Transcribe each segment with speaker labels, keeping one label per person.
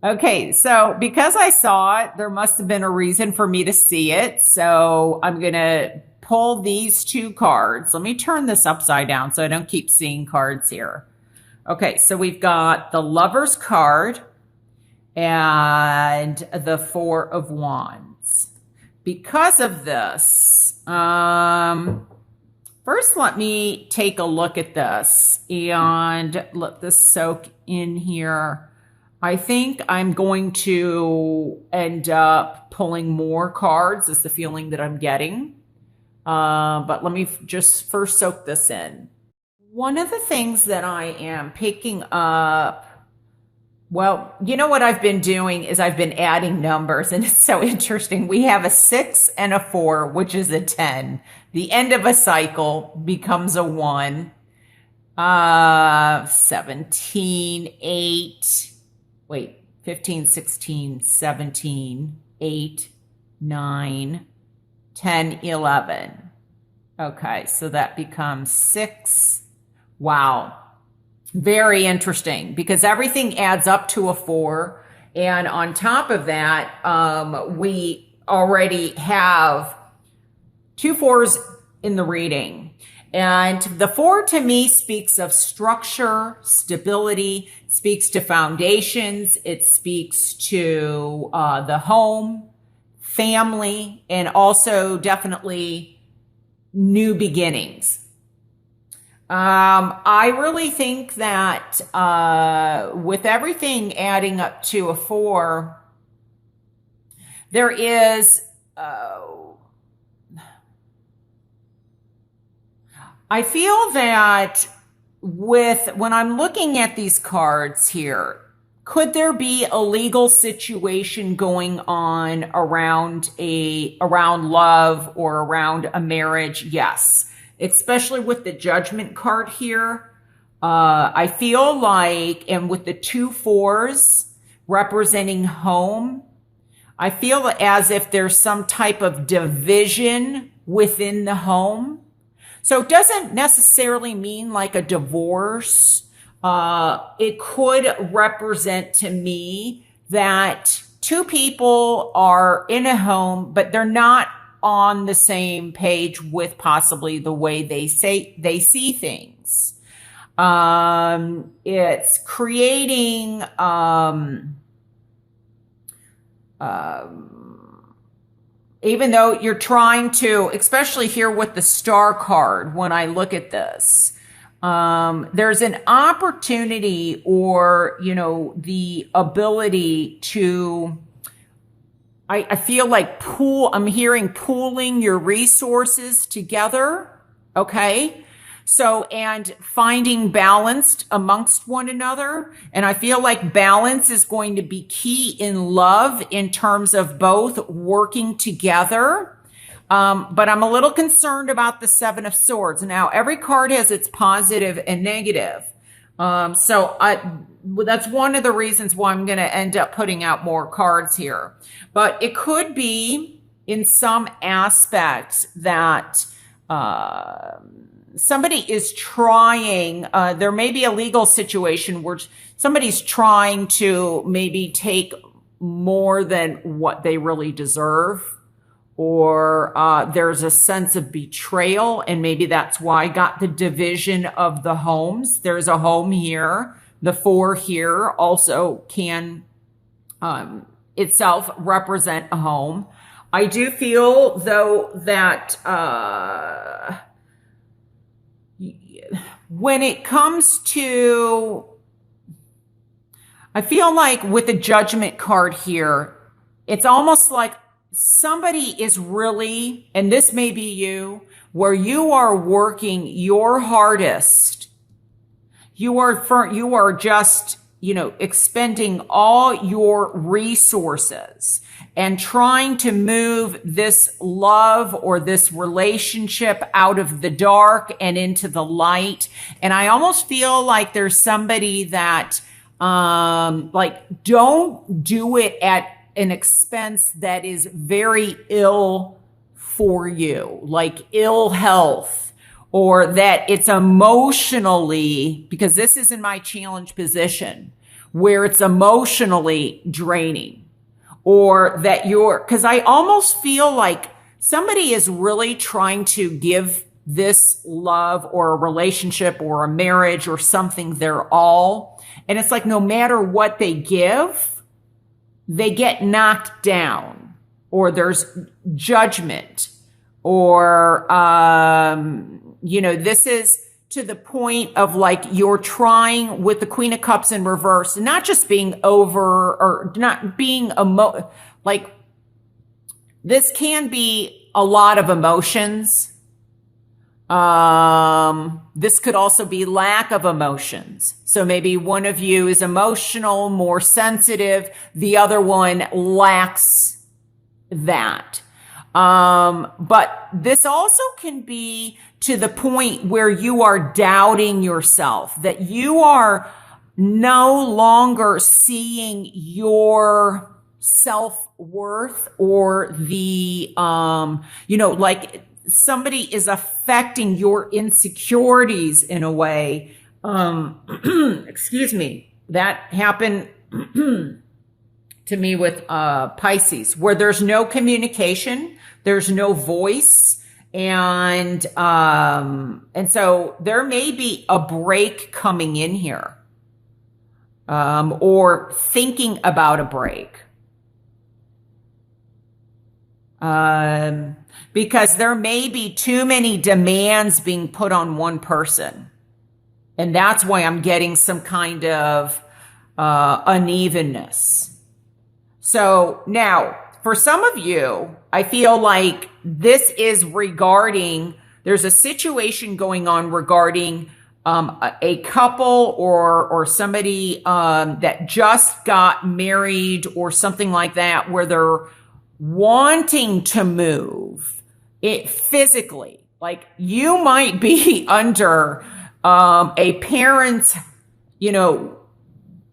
Speaker 1: Okay, so because I saw it, there must have been a reason for me to see it. So I'm going to pull these two cards. Let me turn this upside down so I don't keep seeing cards here. Okay, so we've got the Lover's card and the Four of Wands. Because of this, first let me take a look at this and let this soak in here. I think I'm going to end up pulling more cards is the feeling that I'm getting. But let me just first soak this in. One of the things that I am picking up, well, you know what I've been doing is I've been adding numbers, and it's so interesting. We have a 6 and a 4, which is a 10. The end of a cycle becomes a 1. 17, 8. Wait, 15, 16, 17, 8, 9, 10, 11. Okay, so that becomes 6. Wow. Very interesting because everything adds up to a 4. And on top of that, we already have 2 4s in the reading. And the 4 to me speaks of structure, stability, speaks to foundations. It speaks to the home, family, and also definitely new beginnings. I really think that with everything adding up to a 4, there is I feel that when I'm looking at these cards here, could there be a legal situation going on around love or around a marriage? Yes, especially with the Judgment card here. I feel like, and with the 2 4s representing home, I feel as if there's some type of division within the home. So it doesn't necessarily mean like a divorce. It could represent to me that 2 people are in a home, but they're not on the same page with possibly the way they see things. It's creating even though you're trying to, especially here with the Star card, when I look at this, there's an opportunity or, the ability to, I feel like I'm hearing pooling your resources together. Okay. So, and finding balance amongst one another. And I feel like balance is going to be key in love in terms of both working together. But I'm a little concerned about the 7 of Swords. Now, every card has its positive and negative. So that's one of the reasons why I'm going to end up putting out more cards here. But it could be in some aspects that, somebody is trying, there may be a legal situation where somebody's trying to maybe take more than what they really deserve, or there's a sense of betrayal, and maybe that's why I got the division of the homes. There's a home here. The 4 here also can itself represent a home. I do feel, though, that when it comes to, I feel like with the Judgment card here, it's almost like somebody is really, and this may be you, where you are working your hardest. You are just, expending all your resources and trying to move this love or this relationship out of the dark and into the light. And I almost feel like there's somebody that, don't do it at an expense that is very ill for you, like ill health, or that it's emotionally, because this is in my challenge position, where it's emotionally draining, or that because I almost feel like somebody is really trying to give this love or a relationship or a marriage or something their all. And it's like no matter what they give, they get knocked down, or there's judgment, or, this is to the point of like you're trying with the Queen of Cups in reverse, not just being over or not being like this can be a lot of emotions. This could also be lack of emotions. So maybe one of you is emotional, more sensitive. The other one lacks that. But this also can be to the point where you are doubting yourself, that you are no longer seeing your self-worth, or the, like somebody is affecting your insecurities in a way. Excuse me. That happened to me with Pisces, where there's no communication, there's no voice, and so there may be a break coming in here, or thinking about a break. Because there may be too many demands being put on one person. And that's why I'm getting some kind of unevenness. So now, for some of you, I feel like this is regarding, there's a situation going on regarding a couple or somebody that just got married or something like that, where they're wanting to move it physically. Like you might be under a parent's,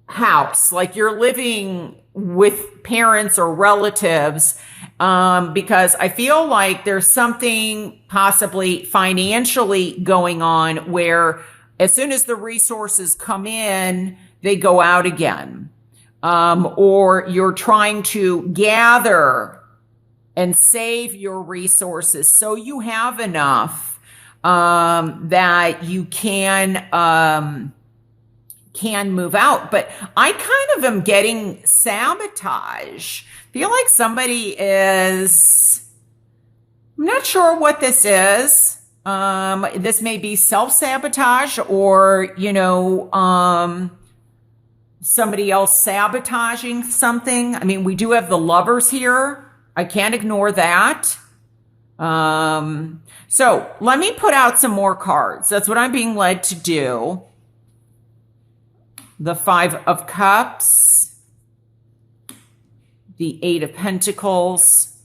Speaker 1: house, like you're living with parents or relatives, because I feel like there's something possibly financially going on where as soon as the resources come in, they go out again. Or you're trying to gather and save your resources so you have enough that you can move out. But I kind of am getting sabotage. Feel like somebody is, I'm not sure what this is. This may be self-sabotage, or, somebody else sabotaging something. I mean, we do have the Lovers here. I can't ignore that. So let me put out some more cards. That's what I'm being led to do. The Five of Cups, the Eight of Pentacles.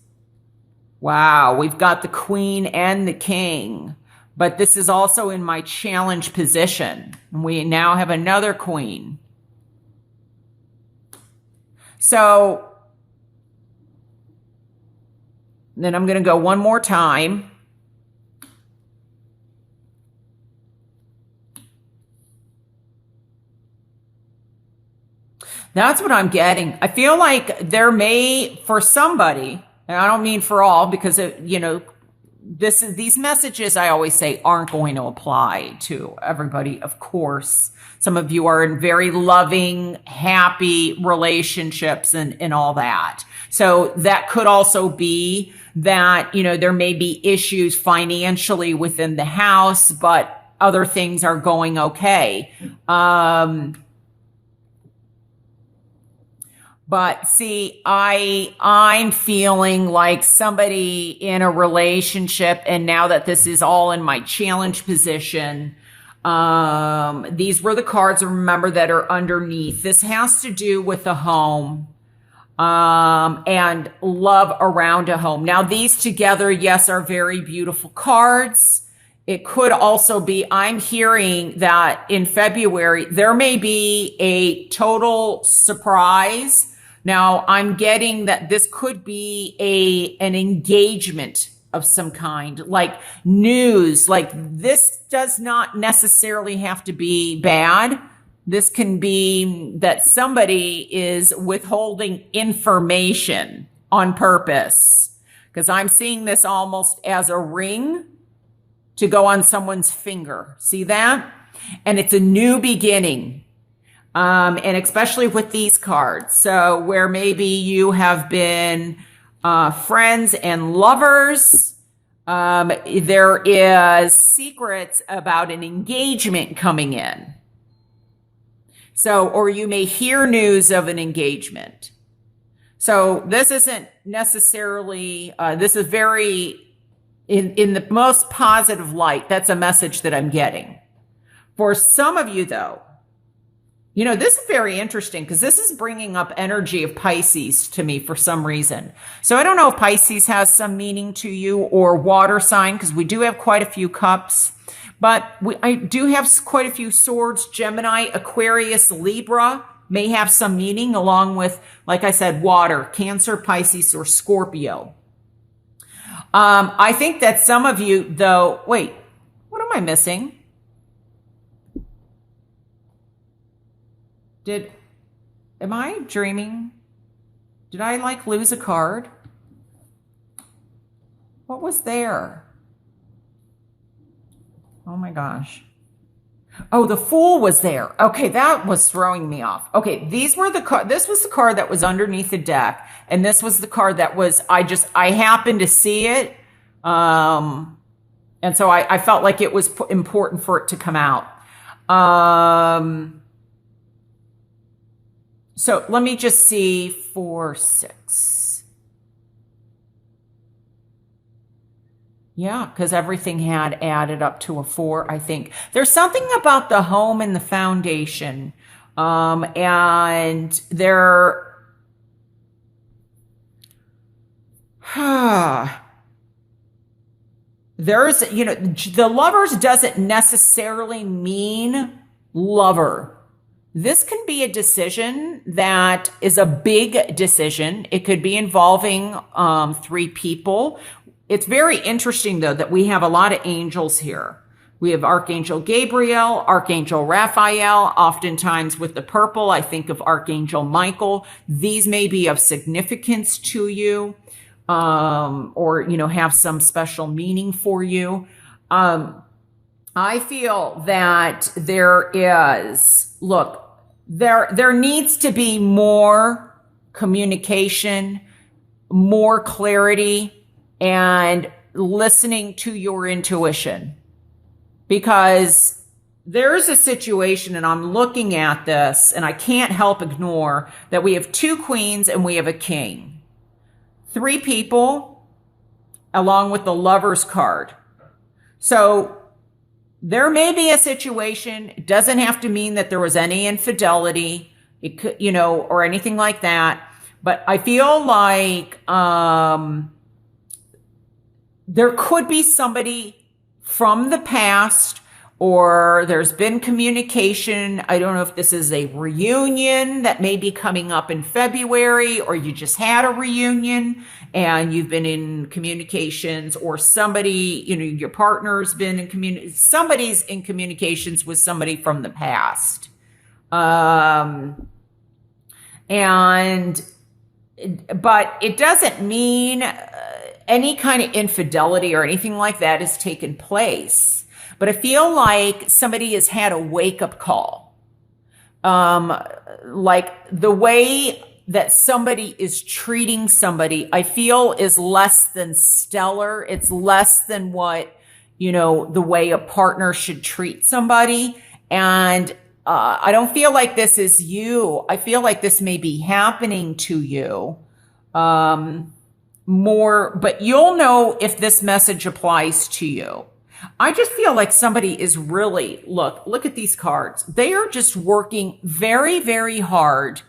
Speaker 1: Wow, we've got the Queen and the King. But this is also in my challenge position. We now have another Queen. So then I'm going to go one more time. That's what I'm getting. I feel like there may, for somebody, and I don't mean for all, because these messages, I always say, aren't going to apply to everybody, of course. Some of you are in very loving, happy relationships and all that. So that could also be that, there may be issues financially within the house, but other things are going okay. But see, I'm feeling like somebody in a relationship, and now that this is all in my challenge position, these were the cards, remember, that are underneath. This has to do with the home, and love around a home. Now, these together, yes, are very beautiful cards. It could also be, I'm hearing that in February, there may be a total surprise. Now, I'm getting that this could be an engagement of some kind, like news. Like, this does not necessarily have to be bad. This can be that somebody is withholding information on purpose, because I'm seeing this almost as a ring to go on someone's finger. See that? And it's a new beginning. And especially with these cards. So where maybe you have been friends and lovers, there is secrets about an engagement coming in. So, or you may hear news of an engagement. So this isn't necessarily, this is very, in the most positive light. That's a message that I'm getting. For some of you though, you know, this is very interesting because this is bringing up energy of Pisces to me for some reason. So I don't know if Pisces has some meaning to you, or water sign, because we do have quite a few cups. But I do have quite a few swords. Gemini, Aquarius, Libra may have some meaning, along with, like I said, water, Cancer, Pisces, or Scorpio. I think that some of you, though, wait, what am I missing? Am I dreaming? Did I like lose a card? What was there? Oh my gosh. Oh, the Fool was there. Okay, that was throwing me off. Okay, these were this was the card that was underneath the deck, and this was the card that was, I happened to see it. And so I felt like it was important for it to come out. So let me just see 4, 6. Yeah, because everything had added up to a 4, I think. There's something about the home and the foundation. And there, there's, you know, the Lovers doesn't necessarily mean lover. This can be a decision that is a big decision. It could be involving 3 people. It's very interesting, though, that we have a lot of angels here. We have Archangel Gabriel, Archangel Raphael. Oftentimes with the purple, I think of Archangel Michael. These may be of significance to you, or, you know, have some special meaning for you. I feel that there is, look, there needs to be more communication, more clarity, and listening to your intuition. Because there's a situation, and I'm looking at this, and I can't help ignore that we have 2 queens and we have a king. 3 people, along with the Lovers card. So there may be a situation. It doesn't have to mean that there was any infidelity, it could, you know, or anything like that. But I feel like there could be somebody from the past, or there's been communication. I don't know if this is a reunion that may be coming up in February, or you just had a reunion and you've been in communications, or somebody, you know, your partner's been in somebody's in communications with somebody from the past. But it doesn't mean any kind of infidelity or anything like that has taken place. But I feel like somebody has had a wake-up call. Like the way that somebody is treating somebody, I feel, is less than stellar. It's less than what, you know, the way a partner should treat somebody. And I don't feel like this is you. I feel like this may be happening to you more, but you'll know if this message applies to you. I just feel like somebody is really, look at these cards. They are just working very, very hard,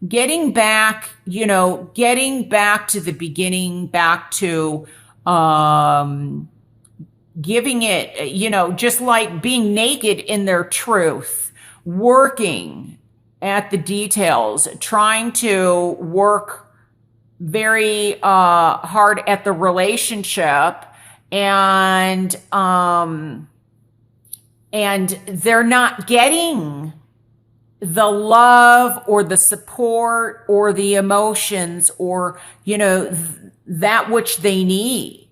Speaker 1: getting back to the beginning, back to giving it, you know, just like being naked in their truth, working at the details, trying to work very hard at the relationship. And they're not getting the love or the support or the emotions or, that which they need.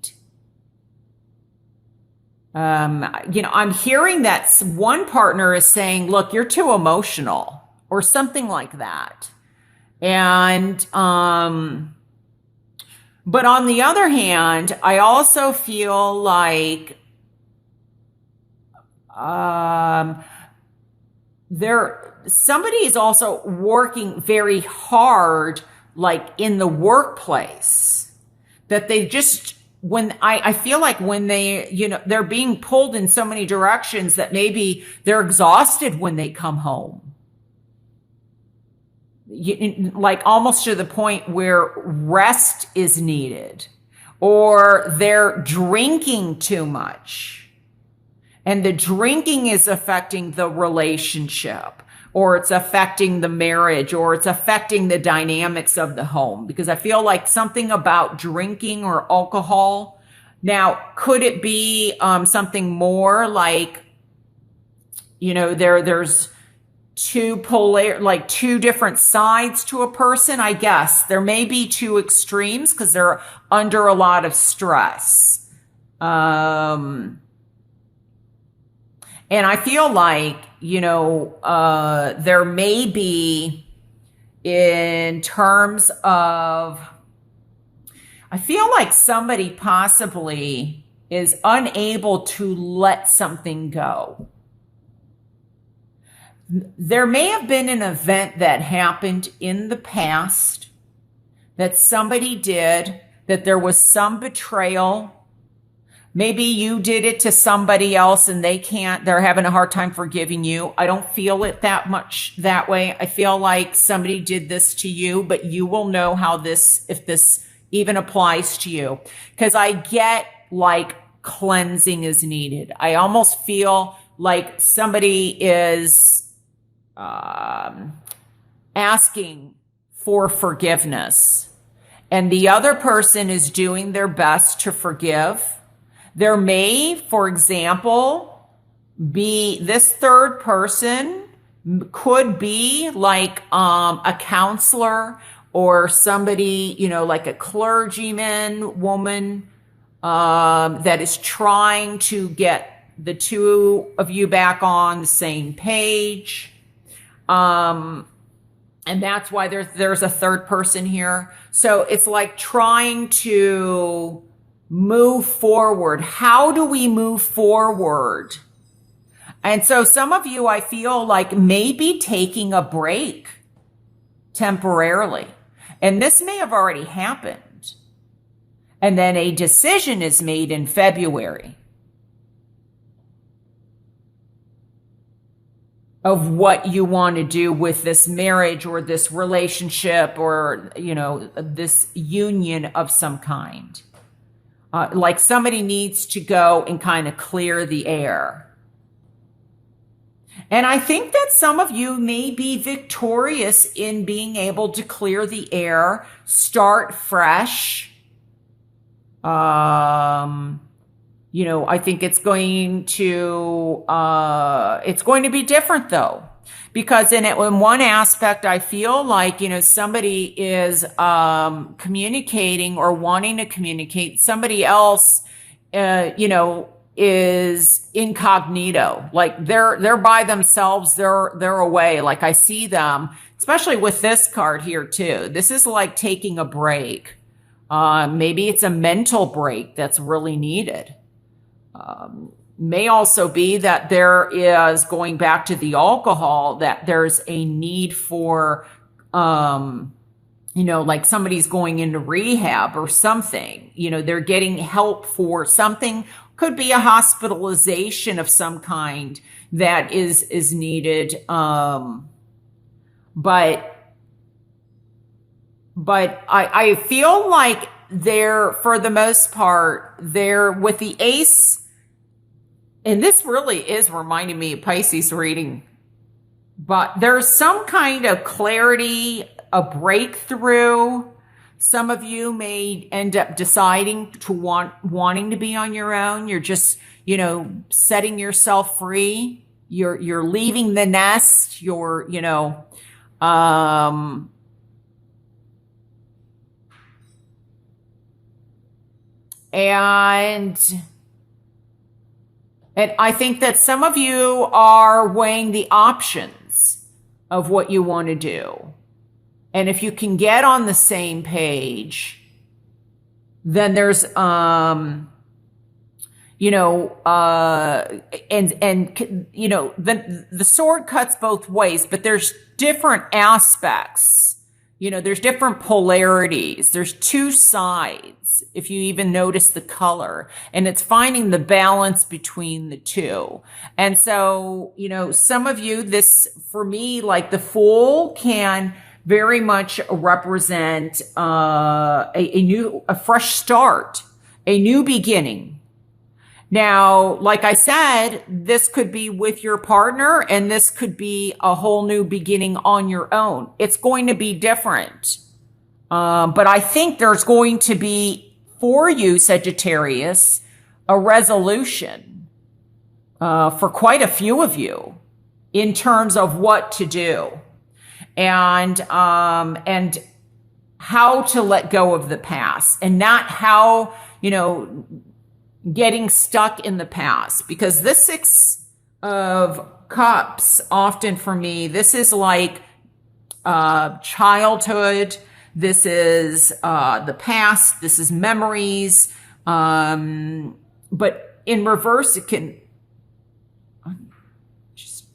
Speaker 1: I'm hearing that one partner is saying, look, you're too emotional or something like that. And, but on the other hand, I also feel like, somebody is also working very hard, like in the workplace, that they just, when I feel like when they, they're being pulled in so many directions that maybe they're exhausted when they come home. Like almost to the point where rest is needed, or they're drinking too much. And the drinking is affecting the relationship, or it's affecting the marriage, or it's affecting the dynamics of the home. Because I feel like something about drinking or alcohol. Now, could it be something more like, there's two different sides to a person? I guess there may be two extremes because they're under a lot of stress. And I feel like, there may be, in terms of, I feel like somebody possibly is unable to let something go. There may have been an event that happened in the past that somebody did, that there was some betrayal. Maybe you did it to somebody else and they're having a hard time forgiving you. I don't feel it that much that way. I feel like somebody did this to you, but you will know if this even applies to you. Because I get like cleansing is needed. I almost feel like somebody is asking for forgiveness, and the other person is doing their best to forgive. There may, for example, be this third person could be like a counselor or somebody, like a clergyman woman that is trying to get the two of you back on the same page. And that's why there's a third person here. So it's like trying to move forward. How do we move forward? And so some of you, I feel like maybe taking a break temporarily. And this may have already happened. And then a decision is made in February of what you want to do with this marriage or this relationship or, this union of some kind. Like somebody needs to go and kind of clear the air. And I think that some of you may be victorious in being able to clear the air, start fresh. I think it's going to be different though. Because in one aspect, I feel like, somebody is communicating or wanting to communicate. Somebody else, is incognito. Like they're by themselves. They're away. Like I see them, especially with this card here too. This is like taking a break. Maybe it's a mental break that's really needed. May also be that there is, going back to the alcohol, that there's a need for, like somebody's going into rehab or something, they're getting help for something. Could be a hospitalization of some kind that is needed. But I feel like for the most part, they're with the ace. And this really is reminding me of Pisces reading. But there's some kind of clarity, a breakthrough. Some of you may end up deciding to wanting to be on your own. You're just, setting yourself free. you're leaving the nest, um, and and I think that some of you are weighing the options of what you want to do. And if you can get on the same page, then there's the sword cuts both ways, but there's different aspects. There's different polarities. There's two sides, if you even notice the color, and it's finding the balance between the two. And so, some of you, this, for me, like the Fool can very much represent a fresh start, a new beginning. Now, like I said, this could be with your partner, and this could be a whole new beginning on your own. It's going to be different. But I think there's going to be, for you, Sagittarius, a resolution for quite a few of you in terms of what to do and how to let go of the past, and not how, getting stuck in the past. Because this Six of Cups, often for me, this is like childhood. This is the past. This is memories. But in reverse, it can just,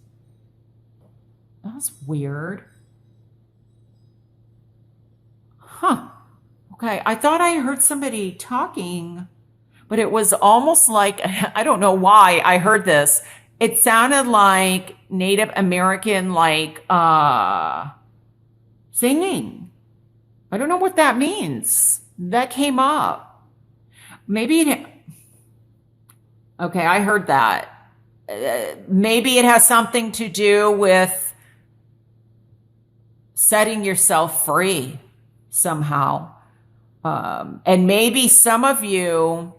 Speaker 1: that's weird. Huh. Okay. I thought I heard somebody talking, but it was almost like, I don't know why I heard this. It sounded like Native American, like, singing. I don't know what that means. That came up. Okay, I heard that. Maybe it has something to do with setting yourself free somehow. And maybe some of you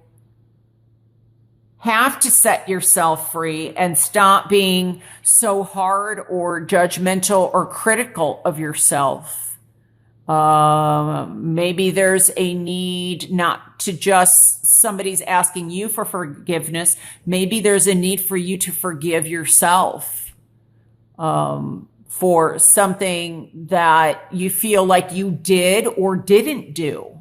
Speaker 1: have to set yourself free and stop being so hard or judgmental or critical of yourself. Maybe there's a need not to just somebody's asking you for forgiveness. Maybe there's a need for you to forgive yourself for something that you feel like you did or didn't do.